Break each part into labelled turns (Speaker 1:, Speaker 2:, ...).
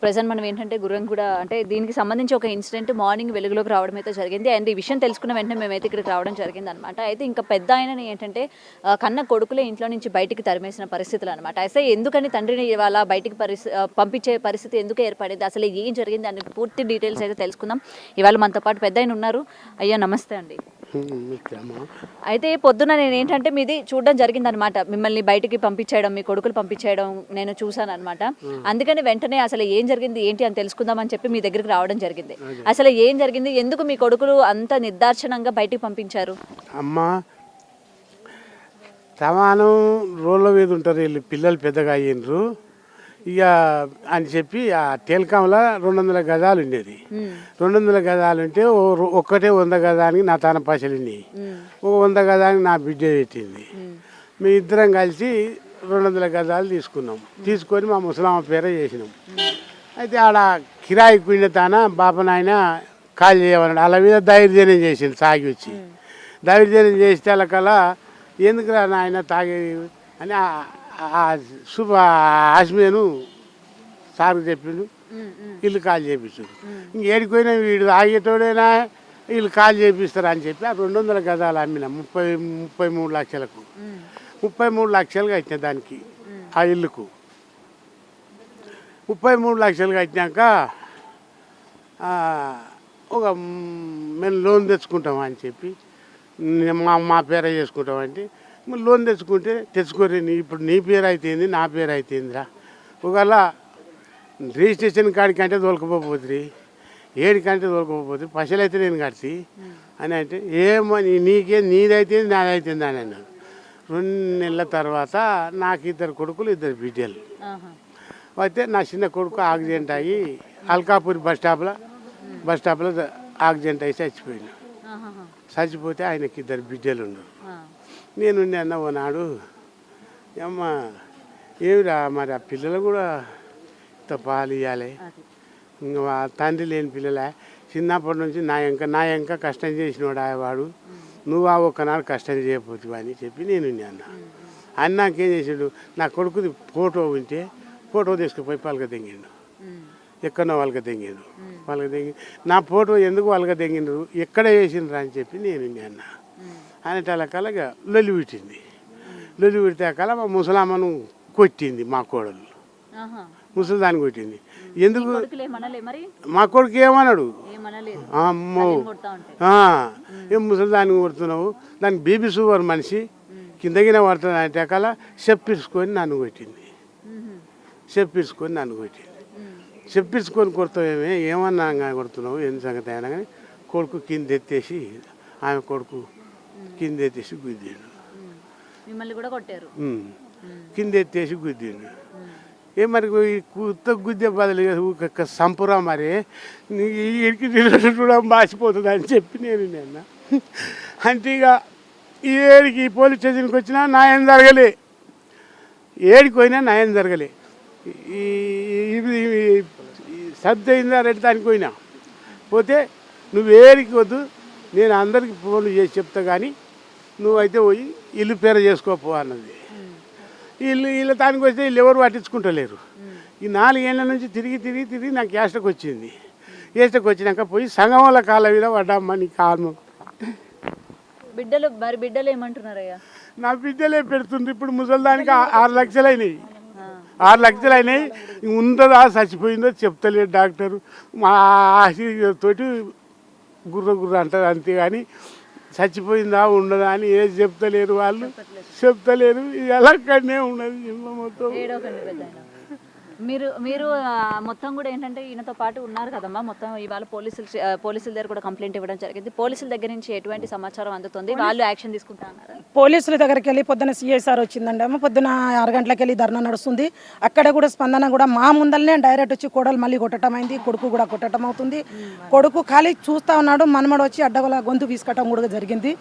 Speaker 1: Present మనం ఏంటంటే గుర్రంగూడ అంటే దీనికి సంబంధించి ఒక ఇన్సిడెంట్ మార్నింగ్ వెలుగులోకి రావడం అయితే జరిగింది. అండ్ ఈ విషయం తెలుసుకున్న వెంటనే మేమైతే ఇక్కడికి రావడం జరిగింది అనమాట. అయితే ఇంకా పెద్ద ఆయనని ఏంటంటే కన్న కొడుకులే ఇంట్లో నుంచి బయటికి తరిమేసిన పరిస్థితులు అనమాట. అయితే ఎందుకని తండ్రిని ఇవాళ బయటికి పంపించే పరిస్థితి ఎందుకు ఏర్పడింది, అసలు ఏం జరిగింది అనే పూర్తి డీటెయిల్స్ అయితే తెలుసుకుందాం. ఇవాళ మనతో పాటు పెద్ద ఆయన ఉన్నారు. అయ్యా నమస్తే అండి. అయితే పొద్దున నేను ఏంటంటే మీది చూడడం జరిగింది అనమాట. మిమ్మల్ని బయటికి పంపించేయడం, మీ కొడుకులు పంపించేయడం నేను చూసాను అనమాట. అందుకని వెంటనే అసలు ఏం జరిగింది ఏంటి అని తెలుసుకుందామని చెప్పి మీ దగ్గరికి రావడం జరిగింది. అసలు ఏం జరిగింది, ఎందుకు మీ కొడుకులు అంత నిర్దాక్షిణంగా బయటికి పంపించారు?
Speaker 2: అమ్మా సమానం రోడ్ల మీద ఉంటారు వీళ్ళు, పిల్లలు పెద్దగా అయ్యిండ్రు ఇక అని చెప్పి ఆ టెలికాంలో 200 గజాలు ఉండేది. 200 గజాలు ఉంటే ఒక్కటే 100 గజానికి నా తన పైసలు ఉన్నాయి. 100 గజానికి నా బిడ్డ పెట్టింది. మీ ఇద్దరం కలిసి 200 గజాలు తీసుకున్నాం. తీసుకొని మా ముసలామ పేర చేసినాం. అయితే ఆడ కిరాయి కుండే తాన బాపనాయన కాల్ చేయమన్నాడు. అలా మీద దైర్జన్యం చేసింది తాగి వచ్చి. దైర్జన్యం చేస్తే అలా ఎందుకు రా నాయన తాగి అని శుభ ఆశ్మేను సార్కు చెప్పిండు. వీళ్ళు కాల్ చేపించారు. ఇంకేడిపోయినా వీడు ఆగేటోడైనా వీళ్ళు కాల్ చేపిస్తారు అని చెప్పి ఆ 200 గజాలు అమ్మిన 33 లక్షలకు. 33 లక్షలు కట్టిన దానికి ఆ ఇల్లుకు. 33 లక్షలు కట్టినాక ఒక మేము లోన్ తెచ్చుకుంటాం అని చెప్పి మా పేర చేసుకుంటామంటే లోన్ తెచ్చుకోరే ఇప్పుడు నీ పేరు అయితేంది నా పేరు అయితేందిరా, ఒకవేళ రిజిస్ట్రేషన్ కాడికి అంటే తోలుకపోతుంది, ఏడికంటే తోలుకపోతుంది, పైసలు అయితే నేను కడితే అని అంటే ఏమో నీకే నీదైతే నాదైతుంది అని అన్నాడు. 2 నెలల తర్వాత నాకు 2 కొడుకులు 2 బిడ్డలు. అయితే నా చిన్న కొడుకు యాక్సిడెంట్ అయ్యి అల్కాపూర్ బస్ స్టాప్లో యాక్సిడెంట్ అయ్యి చచ్చిపోయాను. చచ్చిపోతే ఆయనకి 2 బిడ్డలు ఉన్నారు. నేను అన్న ఓనాడు అమ్మ ఏమిరా మరి ఆ పిల్లలు కూడా ఇంత పాలు ఇవ్వాలి, ఇంకా తండ్రి లేని పిల్లలే, చిన్నప్పటి నుంచి నా ఇంకా కష్టం చేసినవాడు వాడు, నువ్వు ఆ ఒక్కనాడు కష్టం చేయకపోతు అని చెప్పి నేను అన్న నాకేం చేసాడు, నా కొడుకుది ఫోటో ఉంటే ఫోటో తీసుకుపోయి పలక తెంగిండు. ఎక్కడో వాళ్ళకి తెంగిండు. నా ఫోటో ఎందుకు వాళ్ళకి తెంగిండ్రు, ఎక్కడ వేసిండ్రు అని చెప్పి నేను అన్న అనేటలకలగా లొల్లి పెట్టింది. లొల్లి పెడితే కల మా ముసలామ్మను కొట్టింది. మా కోడలు ముసలిదాన్ని కొట్టింది. ఎందుకు మా కొడుకు ఏమన్నాడు, అమ్మో ఏం ముసలిదాన్ని కొడుతున్నావు, దానికి బీబీ షుగర్ మనిషి కిందగిన పడుతుంది అంటే కల చెప్పించుకొని నన్ను కొట్టింది. చెప్పించుకొని కొడతావేమే, ఏమన్నా కొడుతున్నావు, ఎన్ని సంగతి అయినా కానీ కొడుకు కింద ఎత్తేసి ఆమె కొడుకు కింద ఎత్తేసి గుద్దిండు.
Speaker 1: మిమ్మల్ని కూడా కొట్టారు.
Speaker 2: కింద ఎత్తేసి గుద్దిండు. ఏ మరి కొత్త గుద్దే బదులు సంపురా మరి ఇడికి కూడా మాసిపోతుంది అని చెప్పి నేను అంటే ఇక ఏడికి పోలీస్ స్టేషన్కి వచ్చినా న్యాయం జరగలే, ఏడికి పోయినా న్యాయం జరగలే. ఇది సర్ది అయిందా రెడ్డి దానికి పోయినా పోతే నువ్వు ఏడికి వద్దు, నేను అందరికి ఫోన్లు చేసి చెప్తా కానీ నువ్వైతే పోయి ఇల్లు పేర చేసుకోపో అన్నది. వీళ్ళ దానికి వస్తే వీళ్ళు ఎవరు పట్టించుకుంటలేరు. ఈ 4 ఏళ్ళ నుంచి తిరిగి నాకు ఏస్టకు వచ్చింది. ఏస్టకు వచ్చినాక పోయి సంగమంలో కాళ్ళ మీద పడ్డామ్మా నీ కాలు.
Speaker 1: బిడ్డలు ఏమంటున్నారయ్యా?
Speaker 2: నా బిడ్డలే పెడుతుండ్రు. ఇప్పుడు ముసలిదానికి 6 లక్షలు అయినాయి. 6 లక్షలు అయినాయి. ఉంటుందా చచ్చిపోయిందో చెప్తలేడు డాక్టరు. మా తోటి గుర్ర అంటారు అంతే, కానీ చచ్చిపోయిందా ఉండదా అని ఏది చెప్తలేరు, వాళ్ళు చెప్తలేరు. ఎలా కన్నే ఉన్నది మొత్తం.
Speaker 1: మీరు మొత్తం కూడా ఏంటంటే ఈయనతో పాటు ఉన్నారు కదమ్మా, మొత్తం ఇవాళ పోలీసుల దగ్గర కూడా కంప్లైంట్ ఇవ్వడం జరిగింది. పోలీసుల దగ్గర నుంచి ఎటువంటి సమాచారం అందుతుంది, వాళ్ళు యాక్షన్ తీసుకుంటున్నారు?
Speaker 3: పోలీసుల దగ్గరికి వెళ్ళి పొద్దున సిఐసార్ వచ్చిందండి అమ్మ, పొద్దున 6 గంటలకు వెళ్ళి ధర్నా నడుస్తుంది. అక్కడ కూడా స్పందన కూడా మా ముందరనే డైరెక్ట్ వచ్చి కోడలు మళ్ళీ కొట్టడం అయింది, కొడుకు కూడా కొట్టడం అవుతుంది. కొడుకు ఖాళీ చూస్తూ ఉన్నాడు, మనమడు వచ్చి అడ్డగల గొంతు వీసుకోవటం కూడా జరిగింది.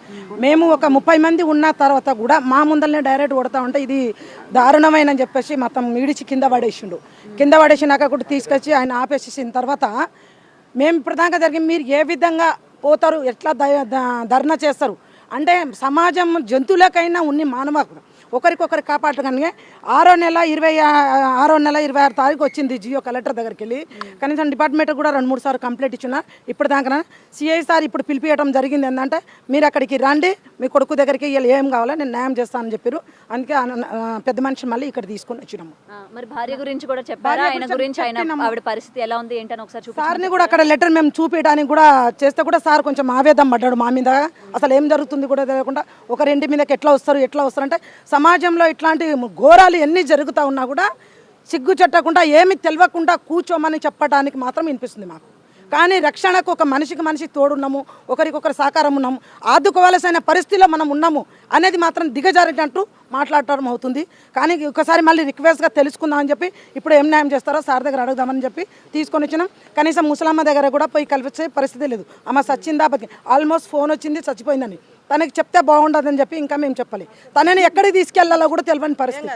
Speaker 3: మేము ఒక 30 మంది ఉన్న తర్వాత కూడా మా ముందరనే డైరెక్ట్ కొడతా ఉంటే ఇది దారుణమైన చెప్పేసి మొత్తం ఈడిచి కింద పడేసిండు. కింద పడేసినాక కూడా తీసుకొచ్చి ఆయన ఆపేసేసిన తర్వాత మేము ప్రధానంగా జరిగి మీరు ఏ విధంగా పోతారు, ఎట్లా ధర్నా చేస్తారు అంటే సమాజం జంతువులకైనా ఉన్ని మానవ ఒకరికొకరు కాపాడగానే 6వ నెల 26 తారీఖు వచ్చింది జియో కలెక్టర్ దగ్గరికి వెళ్ళి. కనీసం డిపార్ట్మెంట్ కూడా 2-3 సార్లు కంప్లైంట్ ఇచ్చిన. ఇప్పుడు దాకా సిఐ సార్ ఇప్పుడు పిలిపియడం జరిగింది. ఏంటంటే మీరు అక్కడికి రండి, మీ కొడుకు దగ్గరికి వీళ్ళు ఏం కావాలో నేను న్యాయం చేస్తానని చెప్పారు. అందుకే పెద్ద మనిషి మళ్ళీ ఇక్కడ తీసుకొని వచ్చినాము.
Speaker 1: మరి భార్య గురించి కూడా చెప్పారా? ఆయన గురించి ఆవిడ పరిస్థితి ఎలా ఉంది ఏంటని ఒకసారి చూపించండి.
Speaker 3: సార్ని కూడా అక్కడ లెటర్ మేము చూపించడానికి కూడా చేస్తే కూడా సార్ కొంచెం ఆవేదన పడ్డాడు మా మీద. అసలు ఏం జరుగుతుంది కూడా తెలియకుండా ఒకరింటి మీదకి ఎట్లా వస్తారు అంటే సమాజంలో ఇట్లాంటి ఘోరాలు ఎన్ని జరుగుతూ ఉన్నా కూడా సిగ్గు చెట్టకుండా ఏమి తెలియకుండా కూర్చోమని చెప్పడానికి మాత్రం వినిపిస్తుంది మాకు. కానీ రక్షణకు ఒక మనిషికి మనిషి తోడున్నాము, ఒకరికొకరు సహకారం ఉన్నాము, ఆదుకోవాల్సిన పరిస్థితిలో మనం ఉన్నాము అనేది మాత్రం దిగజారినట్టు మాట్లాడటం అవుతుంది. కానీ ఒకసారి మళ్ళీ రిక్వెస్ట్గా తెలుసుకుందామని చెప్పి ఇప్పుడు ఏం న్యాయం చేస్తారో సార్ దగ్గర అడుగుదామని చెప్పి తీసుకొని వచ్చినాం. కనీసం ముసలమ్మ దగ్గర కూడా పోయి కలిపించే పరిస్థితి లేదు. అమ్మ సచ్చిందా బతి ఆల్మోస్ట్ ఫోన్ వచ్చింది చచ్చిపోయిందని తనకి చెప్తే బాగుండదని చెప్పి ఇంకా మేము చెప్పాలి. తనని ఎక్కడికి తీసుకెళ్లాలో కూడా తెలియని పరిస్థితి.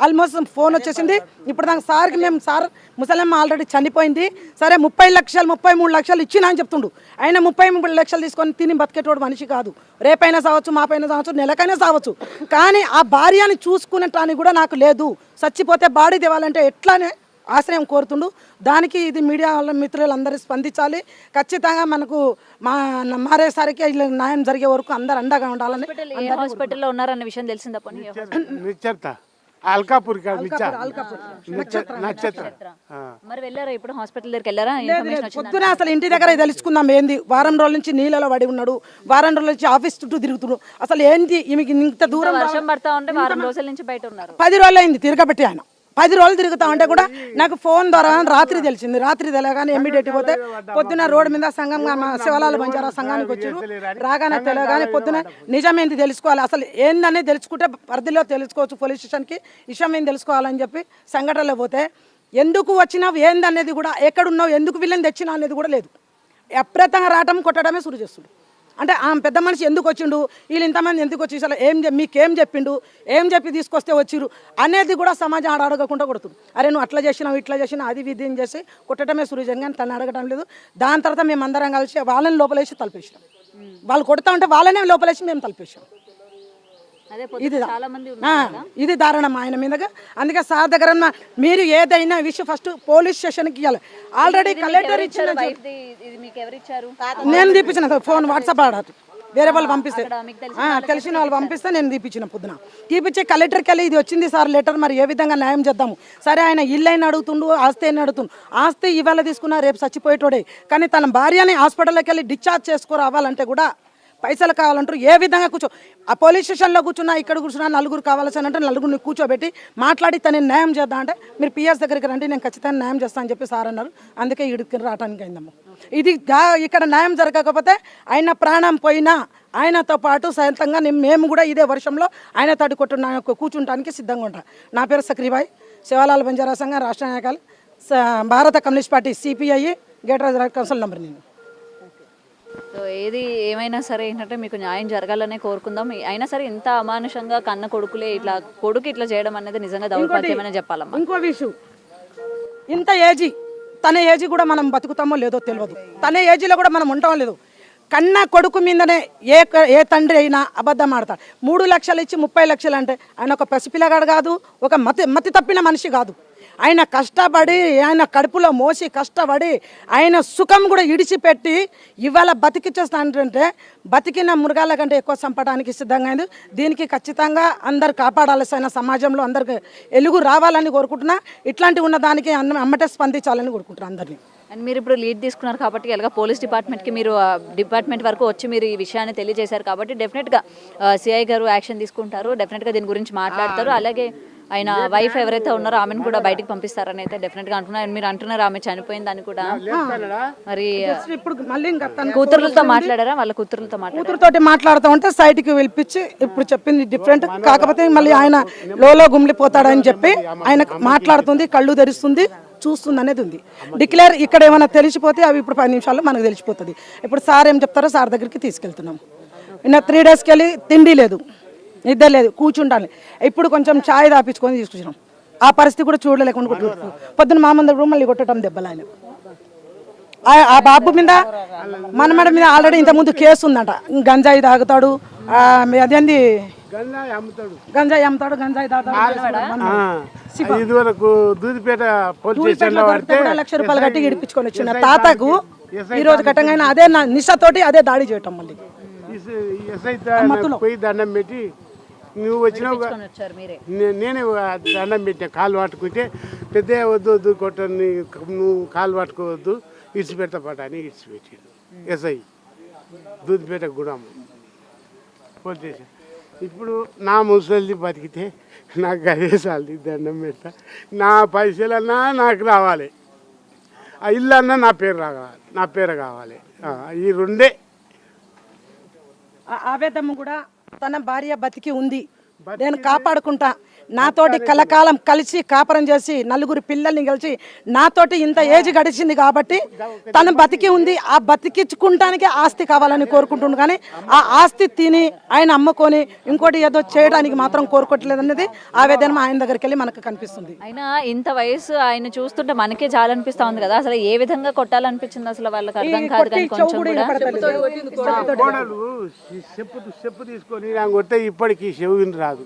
Speaker 3: ఆల్మోస్ట్ ఫోన్ వచ్చేసింది. ఇప్పుడు దానికి సార్కి మేము సార్ ముసలమ్మ ఆల్రెడీ చనిపోయింది, సరే 30 లక్షలు 33 లక్షలు ఇచ్చినా అని చెప్తుండు. ఆయన 33 లక్షలు తీసుకొని తిని బతికేటోడు మనిషి కాదు. రేపైనా సావచ్చు, మాపైనా సావచ్చు, నెలకైనా సావచ్చు. కానీ ఆ భార్యని చూసుకునేటానికి కూడా నాకు లేదు. చచ్చిపోతే బాడీ తేవాలంటే ఎట్లానే ఆశ్రయం కోరుతుండు. దానికి ఇది మీడియా వాళ్ళ మిత్రులందరూ స్పందించాలి. ఖచ్చితంగా మనకు మారేసరికి న్యాయం జరిగే వరకు అందరు అండగా ఉండాలని.
Speaker 1: హాస్పిటల్లో ఉన్నారన్న విషయం తెలిసిందా?
Speaker 2: అల్కాపూర్ నక్షత్ర.
Speaker 1: మరి వెళ్ళారా ఇప్పుడు హాస్పిటల్ దగ్గరికి వెళ్ళారా?
Speaker 3: పొద్దున అసలు ఇంటి దగ్గర తెలుసుకుందాం ఏంది. వారం రోజుల నుంచి నీళ్ళలో పడి ఉన్నాడు, వారం రోజుల నుంచి ఆఫీస్ చుట్టూ తిరుగుతున్నాడు. అసలు ఏంది ఈమెకి ఇంత దూరం
Speaker 1: వర్షం పడతా ఉంటే వారం రోజుల నుంచి బయట ఉన్నారు.
Speaker 3: 10 రోజులు అయింది తిరగబెట్టి. ఆయన 10 రోజులు తిరుగుతా ఉంటే కూడా నాకు ఫోన్ ద్వారా రాత్రి తెలిసింది. రాత్రి తెలియగానే ఇమ్మీడియట్ పోతే పొద్దున రోడ్డు మీద సంఘం శివలాల బంజారా సంఘానికి వచ్చారు. రాగానే తెలియగానే పొద్దున నిజమేంది తెలుసుకోవాలి, అసలు ఏందనే తెలుసుకుంటే పరిధిలో తెలుసుకోవచ్చు, పోలీస్ స్టేషన్కి విషయం ఏం తెలుసుకోవాలని చెప్పి సంఘటనలో పోతే ఎందుకు వచ్చినావు ఏందనేది కూడా, ఎక్కడున్నావు, ఎందుకు వీళ్ళని తెచ్చినా అనేది కూడా లేదు. అప్రతంగా రావటం కొట్టడమే సురు చేస్తుడు. అంటే ఆ పెద్ద మనిషి ఎందుకు వచ్చిండు, వీళ్ళు ఇంతమంది ఎందుకు వచ్చి అసలు మీకేం చెప్పిండు, ఏం చెప్పి తీసుకొస్తే వచ్చిరు అనేది కూడా సమాజం అడగకుండా కొడుతుంది. అరే నువ్వు అట్లా చేసినావు ఇట్లా చేసినా అది విధిని చేసి కొట్టడమే సురుజంగా తను అడగడం లేదు. దాని తర్వాత మేము అందరం కలిసి వాళ్ళని లోపలేసి తలపేసినాం. వాళ్ళు కొడతా ఉంటే వాళ్ళనే లోపలేసి మేము తలపేసాం. ఇది దారుణం ఆయన మీదగా. అందుకే సార్ దగ్గర మీరు ఏదైనా విషయం ఫస్ట్ పోలీస్ స్టేషన్కి ఇవ్వాలి. ఆల్రెడీ కలెక్టర్ ఇచ్చిన నేను తీపించిన ఫోన్ వాట్సాప్ ఆడారు వేరే వాళ్ళు పంపిస్తే తెలిసిన వాళ్ళు పంపిస్తే నేను తీపించిన పొద్దున తీపిచ్చి కలెక్టర్కి వెళ్ళి ఇది వచ్చింది సార్ లెటర్, మరి ఏ విధంగా న్యాయం చేద్దాము. సరే ఆయన ఇల్లు అయినా అడుగుతుండు, ఆస్తి అయినా అడుగుతుండు. ఆస్తి ఇవాళ తీసుకున్నా రేపు చచ్చిపోయేటోడే. కానీ తన భార్యని హాస్పిటల్లోకి వెళ్ళి డిశ్చార్జ్ చేసుకోరావాలంటే కూడా పైసలు కావాలంటారు. ఏ విధంగా ఆ పోలీస్ స్టేషన్లో కూర్చున్నా ఇక్కడ కూర్చున్నా నలుగురు కావాల్సిన అంటే నలుగురిని కూర్చోబెట్టి మాట్లాడి తను న్యాయం చేద్దాం అంటే మీరు పిఎస్ దగ్గరికి రండి నేను ఖచ్చితంగా న్యాయం చేస్తాను అని చెప్పి సార్ అన్నారు. అందుకే ఇడికి రావడానికి అయిందమ్మ. ఇది ఇక్కడ న్యాయం జరగకపోతే ఆయన ప్రాణం పోయినా ఆయనతో పాటు సొంతంగా మేము కూడా ఇదే వర్షంలో ఆయన తడి కూర్చుంటానికి సిద్ధంగా ఉంటాం. నా పేరు సక్రీబాయ్, శివలాల్ బంజారా సంఘం రాష్ట్ర నాయకులు, భారత కమ్యూనిస్ట్ పార్టీ సిపిఐ గేటరాజ్ కౌన్సిల్ నంబర్. నేను
Speaker 1: సో ఏది ఏమైనా సరే ఏంటంటే మీకు న్యాయం జరగాలనే కోరుకుందాం. అయినా సరే ఇంత అమానుషంగా కన్న కొడుకులే కొడుకు ఇట్లా చేయడం అనేది నిజంగా దౌర్భాగ్యమనే చెప్పాలమ్మా.
Speaker 3: ఇంకో విషయం, ఇంత ఏజీ తన ఏజీ కూడా మనం బతుకుతామో లేదో తెలియదు. తన ఏజీలో కూడా మనం ఉంటామో లేదు. కన్న కొడుకు మీదనే ఏ తండ్రి అయినా అబద్ధం ఆడతాడు. 3 లక్షలు ఇచ్చి 30 లక్షలు అంటే ఆయన ఒక పసిపిల్లగాడు కాదు, ఒక మతి తప్పిన మనిషి కాదు. ఆయన కష్టపడి ఆయన కడుపులో మోసి కష్టపడి ఆయన సుఖం కూడా ఇడిచిపెట్టి ఇవాళ బతికిచ్చేస్తానంటే బతికిన మృగాల కంటే ఎక్కువ చంపడానికి సిద్ధంగా అయింది. దీనికి ఖచ్చితంగా అందరు కాపాడాల్సిన సమాజంలో అందరికి ఎలుగు రావాలని కోరుకుంటున్నా. ఇట్లాంటివి ఉన్న దానికి అమ్మటే స్పందించాలని కోరుకుంటున్నాను అందరినీ.
Speaker 1: అండ్ మీరు ఇప్పుడు లీడ్ తీసుకున్నారు కాబట్టి ఎలాగ పోలీస్ డిపార్ట్మెంట్కి మీరు డిపార్ట్మెంట్ వరకు వచ్చి మీరు ఈ విషయాన్ని తెలియజేశారు కాబట్టి డెఫినెట్గా సిఐ గారు యాక్షన్ తీసుకుంటారు, డెఫినెట్గా దీని గురించి మాట్లాడతారు. అలాగే ఆయన వైఫ్ ఎవరైతే ఉన్నారో ఆమెను కూడా బయటకు పంపిస్తారని అయితే డెఫినెట్గా అంటున్నారు. మీరు అంటున్నారు ఆమె చనిపోయిందని కూడా. మరి
Speaker 3: ఇప్పుడు మళ్ళీ
Speaker 1: కూతురులతో మాట్లాడారా? వాళ్ళ కూతురుతో
Speaker 3: మాట్లాడుతూ ఉంటే సైట్కి పిలిపించి ఇప్పుడు చెప్పింది డిఫరెంట్. కాకపోతే మళ్ళీ ఆయన లోలో గుమిలిపోతాడని చెప్పి ఆయన మాట్లాడుతుంది, కళ్ళు తెరుస్తుంది, చూస్తుంది అనేది ఉంది. డిక్లేర్ ఇక్కడ ఏమైనా తెలిసిపోతే అవి ఇప్పుడు 10 నిమిషాల్లో మనకు తెలిసిపోతుంది. ఇప్పుడు సార్ ఏం చెప్తారో సార్ దగ్గరికి తీసుకెళ్తున్నాం. నిన్న 3 డేస్కి వెళ్ళి తిండి లేదు, నిద్ర లేదు, కూర్చుంటాను. ఇప్పుడు కొంచెం ఛాయ్ తాపించుకొని తీసుకొచ్చినాం. ఆ పరిస్థితి కూడా చూడలేకుండా పొద్దున్న మా ముందు మళ్ళీ కొట్టడం దెబ్బలు. ఆయన ఆ బాబు మీద మనమడ మీద ఆల్రెడీ ఇంతకుముందు కేసు ఉందంట. గంజాయి తాగుతాడు, అదేంది
Speaker 2: గంజాయి అమ్ముతాడు,
Speaker 3: గంజాయి తాత
Speaker 2: ఇదివరకు దూదిపేట పోలీస్ స్టేషన్లో పడితే
Speaker 3: ₹1,00,000 కట్టి ఇడిపించుకొని వచ్చిన తాతకు ఈ రోజు ఘటంగా అదే నిశతోటి అదే దాడి చేయటం. మళ్ళీ
Speaker 2: ఎస్ఐ పోయి దండం పెట్టి నువ్వు వచ్చినావు, నేనే దండం పెట్టా, కాలు పట్టుకుంటే పెద్ద వద్దు కొట్ట, నువ్వు కాలు పట్టుకోవద్దు, ఇడిచిపెడతా పట అని ఇడిచిపెట్టాడు ఎస్ఐ దూదిపేట గుడం పోలీస్ స్టేషన్. ఇప్పుడు నా ముసలిది బతికితే నాకు అదే సాల్ది, దండం పెడతా, నా పైసలన్నా నాకు రావాలి, ఆ ఇల్లు అన్నా నా పేరు కావాలి. ఈ రెండే.
Speaker 3: ఆవేదమ్మ కూడా తన భార్య బతికి ఉంది, నేను కాపాడుకుంటా, నాతోటి కలకాలం కలిసి కాపురం చేసి 4 పిల్లల్ని కలిసి నాతోటి ఇంత ఏజ్ గడిచింది కాబట్టి తను బతికి ఉంది, ఆ బతికించుకుంటానికి ఆస్తి కావాలని కోరుకుంటుంది. కానీ ఆ ఆస్తి తిని ఆయన అమ్ముకొని ఇంకోటి ఏదో చేయడానికి మాత్రం కోరుకోవట్లేదు అనేది ఆవేదన ఆయన దగ్గరికి వెళ్ళి మనకు కనిపిస్తుంది.
Speaker 1: అయినా ఇంత వయసు ఆయన చూస్తుంటే మనకే జాలనిపిస్తా ఉంది కదా, అసలు ఏ విధంగా కొట్టాలనిపించింది అసలు వాళ్ళకి అర్థం కాదు. కానీ కొంచెం కూడా
Speaker 2: చెప్పు తీసుకొని కొట్టే ఇప్పటికీ చెవిని రాదు.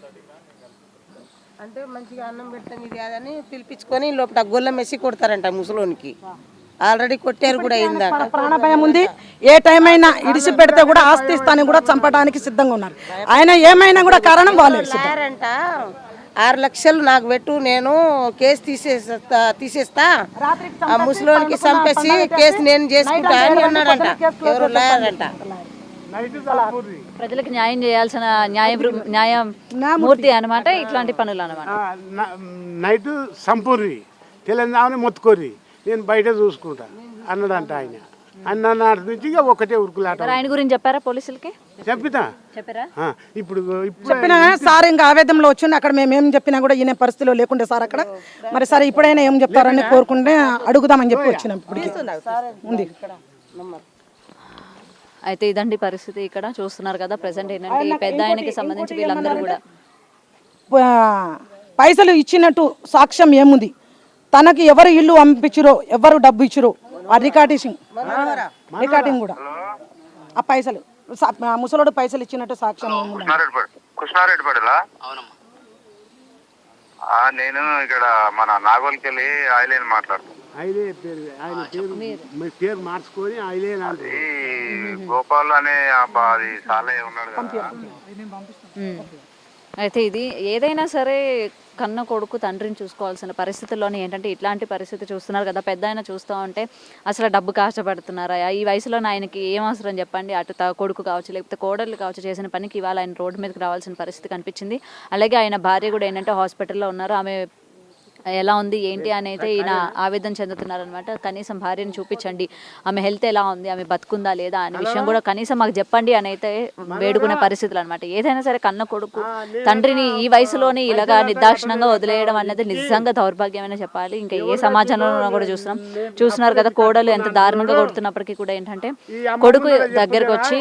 Speaker 4: అంటే మంచిగా అన్నం పెడతాం ఇది అదని పిలిపించుకొని లోపల గొల్ల మెసి కొడతారంట ముసలోనికి. ఆల్రెడీ కొట్టారు కూడా అయిందంట.
Speaker 3: ప్రాణభయం ఉంది, ఏ టైం అయినా ఇడిసి పెడితే కూడా ఆస్తి ఇస్తాన్ని కూడా చంపడానికి సిద్ధంగా ఉన్నారు. ఆయన ఏమైనా కూడా కారణం వాళ్ళే.
Speaker 4: అంట 6 లక్షలు నాకు పెట్టు, నేను కేసు తీసేస్తా, ఆ ముసలోనికి చంపేసి కేసు నేను చేసుకుంటా అని అన్నాడంట. ఎవరు లాయరంట.
Speaker 1: ప్రజలకు న్యాయం చేయాల్సిన న్యాయమూర్తి అనమాట ఇట్లాంటి పనులు అనమాట.
Speaker 2: నైట్ సంపూర్రి తెలంగాణ మొత్తుకోర్రి, నేను బయట చూసుకుంటా అన్నాడంట ఆయన. అన్న నాటి నుంచి ఇక ఒకటే ఉరుకులాట.
Speaker 1: ఆయన గురించి చెప్పారా పోలీసులకి?
Speaker 2: చెప్పారా? ఇప్పుడు
Speaker 3: చెప్పినా సార్ ఇంకా ఆవేదనలో వచ్చింది. అక్కడ మేము ఏం చెప్పినా కూడా ఈయన పరిస్థితిలో లేకుండే సార్ అక్కడ. మరి సార్ ఇప్పుడైనా ఏం చెప్తారని కోరుకుంటే అడుగుదామని చెప్పి వచ్చినాం. ఇప్పటికి ఉంది.
Speaker 1: అయితే ఇదండి పరిస్థితి ఇక్కడ చూస్తున్నారు కదా. ప్రెసెంట్ ఏంటంటే ఈ పెద్ద ఆయనకి సంబంధించి వీళ్ళందరూ కూడా
Speaker 3: పైసలు ఇచ్చినట్టు సాక్ష్యం ఏముంది, తనకి ఎవరు ఇల్లు పంపించిరో ఎవరు డబ్బు ఇచ్చిరో ఆ రికార్డింగ్ కూడా ఆ పైసలు ముసలోడు పైసలు ఇచ్చినట్టు సాక్ష్యం ఏముంది.
Speaker 5: కృష్ణారెడ్డిపేటలా? నేను ఇక్కడ మన నాగోల్కెళ్ళి ఐలేని మాట్లాడుతున్నాను.
Speaker 2: పేరు మార్చుకొని
Speaker 5: గోపాల్ అనే అది సాలే ఉన్నాడు కదా.
Speaker 1: అయితే ఇది ఏదైనా సరే కన్న కొడుకు తండ్రిని చూసుకోవాల్సిన పరిస్థితుల్లోనే ఏంటంటే ఇట్లాంటి పరిస్థితి చూస్తున్నారు కదా. పెద్ద ఆయన చూస్తూ ఉంటే అసలు డబ్బు కష్టపడుతున్నారా, ఈ వయసులో ఆయనకి ఏం అవసరం చెప్పండి. అటు కొడుకు కావచ్చు లేకపోతే కోడళ్ళు కావచ్చు, చేసిన పనికి ఇవాళ ఆయన రోడ్డు మీదకి రావాల్సిన పరిస్థితి కనిపించింది. అలాగే ఆయన భార్య కూడా ఏంటంటే హాస్పిటల్లో ఉన్నారు. ఆమె ఎలా ఉంది ఏంటి అని అయితే ఈయన ఆవేదన చెందుతున్నారనమాట. కనీసం భార్యను చూపించండి, ఆమె హెల్త్ ఎలా ఉంది, ఆమె బతుకుందా లేదా అనే విషయం కూడా కనీసం మాకు చెప్పండి అని అయితే వేడుకునే పరిస్థితులు అనమాట. ఏదైనా సరే కన్న కొడుకు తండ్రిని ఈ వయసులోనే ఇలాగా నిర్దాక్షిణంగా వదిలేయడం అనేది నిజంగా దౌర్భాగ్యమైన చెప్పాలి. ఇంకా ఏ సమాజంలో కూడా చూస్తున్నారు కదా. కోడలు ఎంత దారుణంగా కొడుతున్నప్పటికీ కూడా ఏంటంటే కొడుకు దగ్గరకు వచ్చి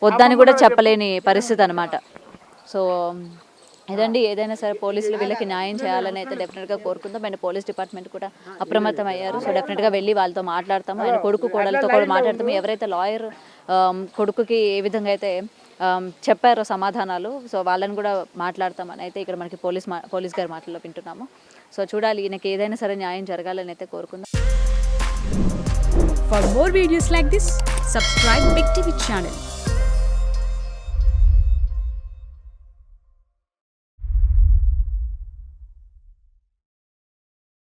Speaker 1: వద్దని కూడా చెప్పలేని పరిస్థితి అనమాట. సో ఇదండి, ఏదైనా సరే పోలీసులు వీళ్ళకి న్యాయం చేయాలని అయితే డెఫినెట్గా కోరుకుందాం. ఆయన పోలీస్ డిపార్ట్మెంట్ కూడా అప్రమత్తం అయ్యారు. సో డెఫినెట్గా వెళ్ళి వాళ్ళతో మాట్లాడతాము. ఆయన కొడుకు కోడలతో కూడా మాట్లాడతాము. ఎవరైతే లాయర్ కొడుకుకి ఏ విధంగా అయితే చెప్పారో సమాధానాలు, సో వాళ్ళని కూడా మాట్లాడతామని అయితే ఇక్కడ మనకి పోలీస్ గారి మాటల్లో వింటున్నాము. సో చూడాలి, ఈయనకి ఏదైనా సరే న్యాయం జరగాలని అయితే కోరుకుందాం.
Speaker 6: For more videos like this, subscribe Big TV channel.